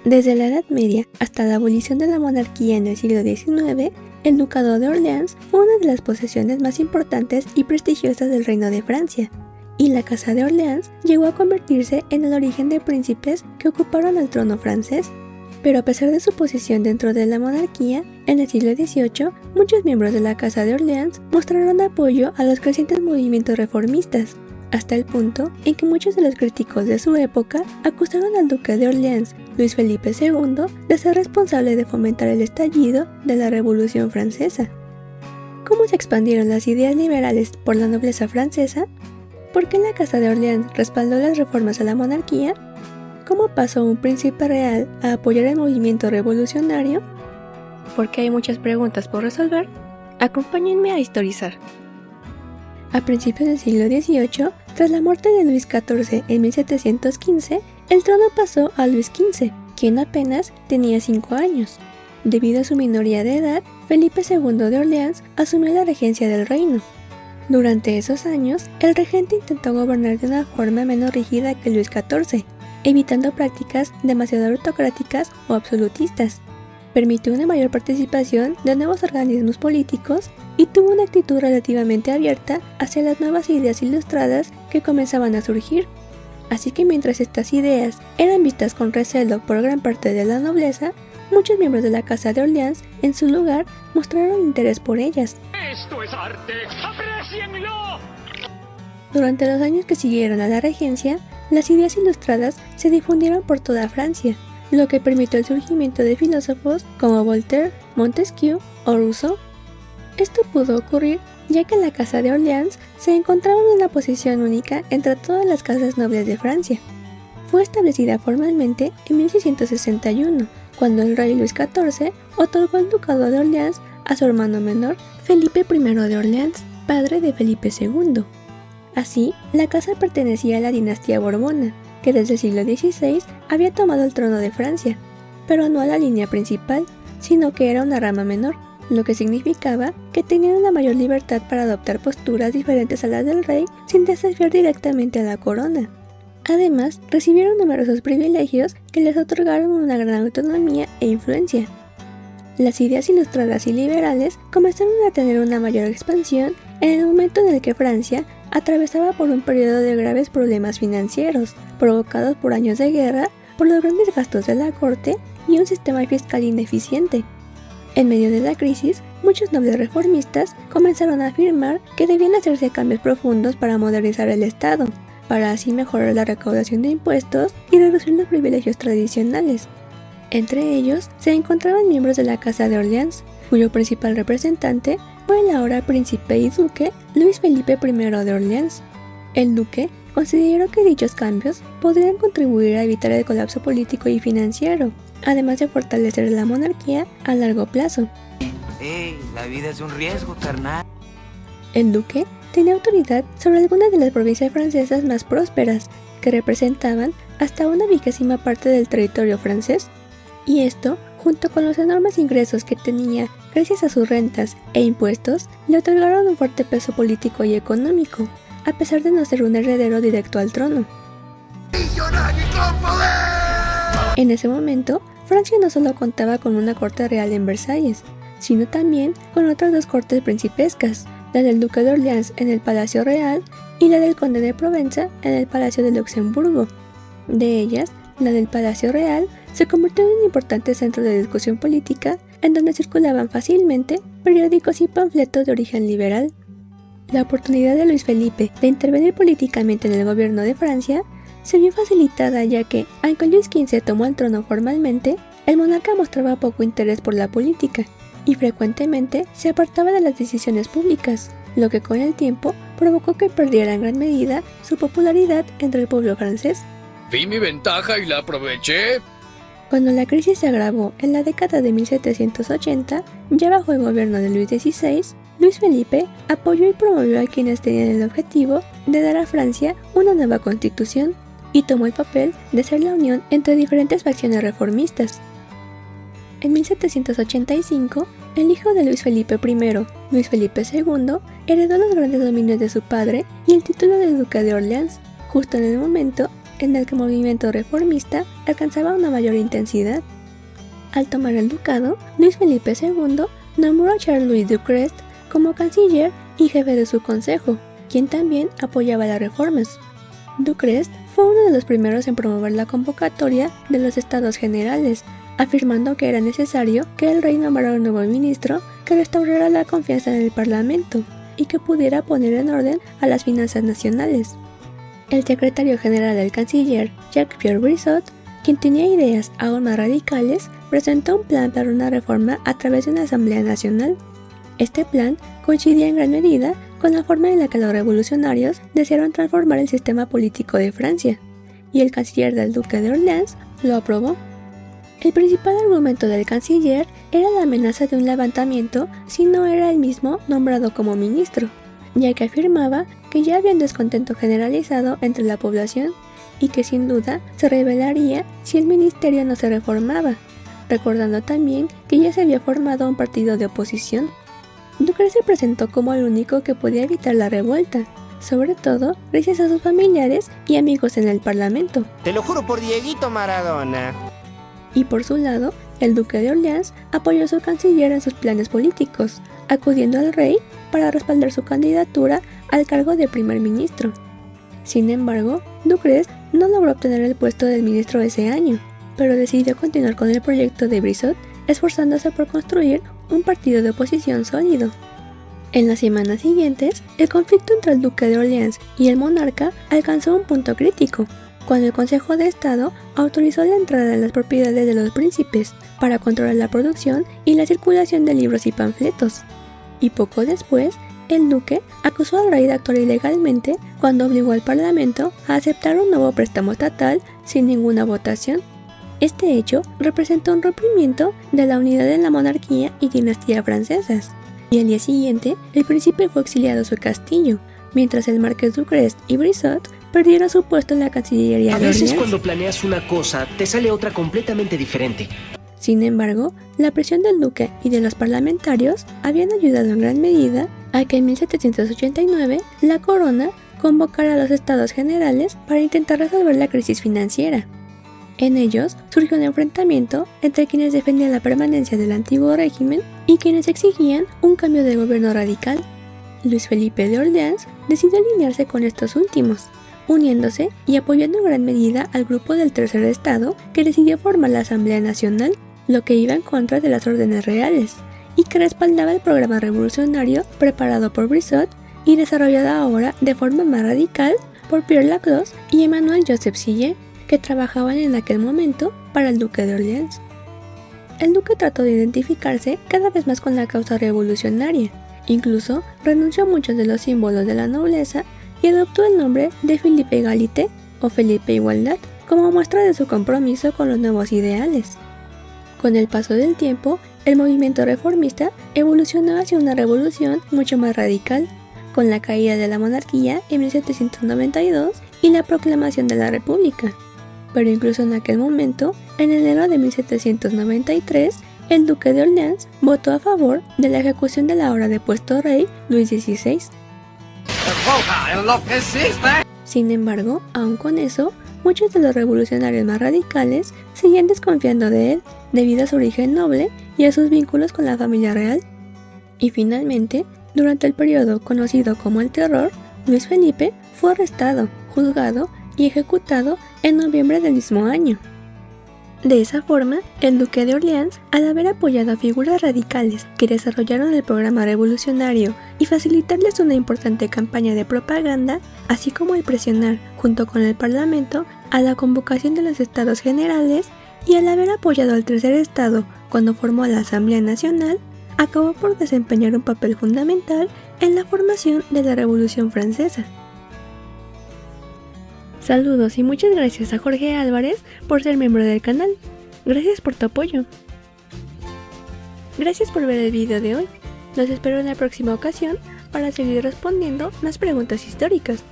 Desde la Edad Media hasta la abolición de la monarquía en el siglo XIX, el Ducado de Orleans fue una de las posesiones más importantes y prestigiosas del Reino de Francia, y la Casa de Orleans llegó a convertirse en el origen de príncipes que ocuparon el trono francés. Pero a pesar de su posición dentro de la monarquía, en el siglo XVIII, muchos miembros de la Casa de Orleans mostraron apoyo a los crecientes movimientos reformistas, hasta el punto en que muchos de los críticos de su época acusaron al duque de Orleans, Luis Felipe II, de ser responsable de fomentar el estallido de la Revolución Francesa. ¿Cómo se expandieron las ideas liberales por la nobleza francesa? ¿Por qué la Casa de Orleans respaldó las reformas a la monarquía? ¿Cómo pasó un príncipe real a apoyar el movimiento revolucionario? Porque hay muchas preguntas por resolver. Acompáñenme a historizar. A principios del siglo XVIII, tras la muerte de Luis XIV en 1715, el trono pasó a Luis XV, quien apenas tenía 5 años. Debido a su minoría de edad, Felipe II de Orleans asumió la regencia del reino. Durante esos años, el regente intentó gobernar de una forma menos rígida que Luis XIV, evitando prácticas demasiado autocráticas o absolutistas. Permitió una mayor participación de nuevos organismos políticos y tuvo una actitud relativamente abierta hacia las nuevas ideas ilustradas que comenzaban a surgir. Así que mientras estas ideas eran vistas con recelo por gran parte de la nobleza, muchos miembros de la Casa de Orleans, en su lugar, mostraron interés por ellas. ¡Esto es arte! ¡Aprécienlo! Durante los años que siguieron a la regencia, las ideas ilustradas se difundieron por toda Francia, lo que permitió el surgimiento de filósofos como Voltaire, Montesquieu o Rousseau. Esto pudo ocurrir ya que la Casa de Orleans se encontraba en una posición única entre todas las casas nobles de Francia. Fue establecida formalmente en 1661, cuando el rey Luis XIV otorgó el Ducado de Orleans a su hermano menor, Felipe I de Orleans, padre de Felipe II. Así, la casa pertenecía a la dinastía borbona, que desde el siglo XVI había tomado el trono de Francia, pero no a la línea principal, sino que era una rama menor, lo que significaba que tenían una mayor libertad para adoptar posturas diferentes a las del rey sin desafiar directamente a la corona. Además, recibieron numerosos privilegios que les otorgaron una gran autonomía e influencia. Las ideas ilustradas y liberales comenzaron a tener una mayor expansión en el momento en el que Francia atravesaba por un periodo de graves problemas financieros, provocados por años de guerra, por los grandes gastos de la corte y un sistema fiscal ineficiente. En medio de la crisis, muchos nobles reformistas comenzaron a afirmar que debían hacerse cambios profundos para modernizar el Estado, para así mejorar la recaudación de impuestos y reducir los privilegios tradicionales. Entre ellos se encontraban miembros de la Casa de Orleans, cuyo principal representante fue el ahora príncipe y duque Luis Felipe I de Orleans. El duque consideró que dichos cambios podrían contribuir a evitar el colapso político y financiero, además de fortalecer la monarquía a largo plazo. La vida es un riesgo, carnal. El duque tenía autoridad sobre algunas de las provincias francesas más prósperas, que representaban hasta una 20ª parte del territorio francés. Y esto, junto con los enormes ingresos que tenía gracias a sus rentas e impuestos, le otorgaron un fuerte peso político y económico, a pesar de no ser un heredero directo al trono. En ese momento, Francia no solo contaba con una corte real en Versalles, sino también con otras 2 cortes principescas, la del duque de Orleans en el Palacio Real y la del conde de Provenza en el Palacio de Luxemburgo. De ellas, la del Palacio Real se convirtió en un importante centro de discusión política en donde circulaban fácilmente periódicos y panfletos de origen liberal. La oportunidad de Luis Felipe de intervenir políticamente en el gobierno de Francia se vio facilitada ya que, aunque Luis XV tomó el trono formalmente, el monarca mostraba poco interés por la política y frecuentemente se apartaba de las decisiones públicas, lo que con el tiempo provocó que perdiera en gran medida su popularidad entre el pueblo francés. Vi mi ventaja y la aproveché. Cuando la crisis se agravó en la década de 1780, ya bajo el gobierno de Luis XVI, Luis Felipe apoyó y promovió a quienes tenían el objetivo de dar a Francia una nueva constitución y tomó el papel de ser la unión entre diferentes facciones reformistas. En 1785, el hijo de Luis Felipe I, Luis Felipe II, heredó los grandes dominios de su padre y el título de duque de Orleans, justo en el momento en el que el movimiento reformista alcanzaba una mayor intensidad. Al tomar el ducado, Luis Felipe II nombró a Charles-Louis Ducrest como canciller y jefe de su consejo, quien también apoyaba las reformas. Ducrest fue uno de los primeros en promover la convocatoria de los Estados Generales, afirmando que era necesario que el rey nombrara un nuevo ministro que restaurara la confianza en el Parlamento y que pudiera poner en orden a las finanzas nacionales. El secretario general del canciller, Jacques-Pierre Brissot, quien tenía ideas aún más radicales, presentó un plan para una reforma a través de una Asamblea Nacional. Este plan coincidía en gran medida con la forma en la que los revolucionarios desearon transformar el sistema político de Francia, y el canciller del duque de Orleans lo aprobó. El principal argumento del canciller era la amenaza de un levantamiento si no era él mismo nombrado como ministro, ya que afirmaba que ya había un descontento generalizado entre la población y que sin duda se rebelaría si el ministerio no se reformaba, recordando también que ya se había formado un partido de oposición. Ducrest se presentó como el único que podía evitar la revuelta, sobre todo gracias a sus familiares y amigos en el Parlamento. Te lo juro por Dieguito Maradona. Y por su lado, el duque de Orleans apoyó a su canciller en sus planes políticos, acudiendo al rey para respaldar su candidatura al cargo de primer ministro. Sin embargo, Ducrest no logró obtener el puesto del ministro ese año, pero decidió continuar con el proyecto de Brissot, esforzándose por construir un partido de oposición sólido. En las semanas siguientes, el conflicto entre el duque de Orleans y el monarca alcanzó un punto crítico, cuando el Consejo de Estado autorizó la entrada en las propiedades de los príncipes para controlar la producción y la circulación de libros y panfletos. Y poco después, el duque acusó al rey de actuar ilegalmente cuando obligó al Parlamento a aceptar un nuevo préstamo estatal sin ninguna votación. Este hecho representó un rompimiento de la unidad en la monarquía y dinastía francesas, y al día siguiente el príncipe fue exiliado a su castillo, mientras el marqués Ducrest y Brissot perdieron su puesto en la Cancillería de Orleans. A veces cuando planeas una cosa, te sale otra completamente diferente. Sin embargo, la presión del duque y de los parlamentarios habían ayudado en gran medida a que en 1789 la corona convocara a los Estados Generales para intentar resolver la crisis financiera. En ellos surgió un enfrentamiento entre quienes defendían la permanencia del antiguo régimen y quienes exigían un cambio de gobierno radical. Luis Felipe de Orleans decidió alinearse con estos últimos, uniéndose y apoyando en gran medida al grupo del Tercer Estado que decidió formar la Asamblea Nacional, lo que iba en contra de las órdenes reales, y que respaldaba el programa revolucionario preparado por Brissot y desarrollado ahora de forma más radical por Pierre Laclos y Emmanuel Joseph Sillet, que trabajaban en aquel momento para el duque de Orleans. El duque trató de identificarse cada vez más con la causa revolucionaria, incluso renunció a muchos de los símbolos de la nobleza y adoptó el nombre de Philippe Égalité o Felipe Igualdad como muestra de su compromiso con los nuevos ideales. Con el paso del tiempo, el movimiento reformista evolucionó hacia una revolución mucho más radical, con la caída de la monarquía en 1792 y la proclamación de la República. Pero incluso en aquel momento, en enero de 1793, el duque de Orleans votó a favor de la ejecución del ahora depuesto rey Luis XVI. Sin embargo, aun con eso, muchos de los revolucionarios más radicales seguían desconfiando de él debido a su origen noble y a sus vínculos con la familia real. Y finalmente, durante el periodo conocido como el Terror, Luis Felipe fue arrestado, juzgado y ejecutado en noviembre del mismo año. De esa forma, el duque de Orleans, al haber apoyado a figuras radicales que desarrollaron el programa revolucionario y facilitarles una importante campaña de propaganda, así como el presionar, junto con el Parlamento, a la convocación de los Estados Generales, y al haber apoyado al Tercer Estado cuando formó la Asamblea Nacional, acabó por desempeñar un papel fundamental en la formación de la Revolución Francesa. Saludos y muchas gracias a Jorge Álvarez por ser miembro del canal. Gracias por tu apoyo. Gracias por ver el video de hoy. Los espero en la próxima ocasión para seguir respondiendo más preguntas históricas.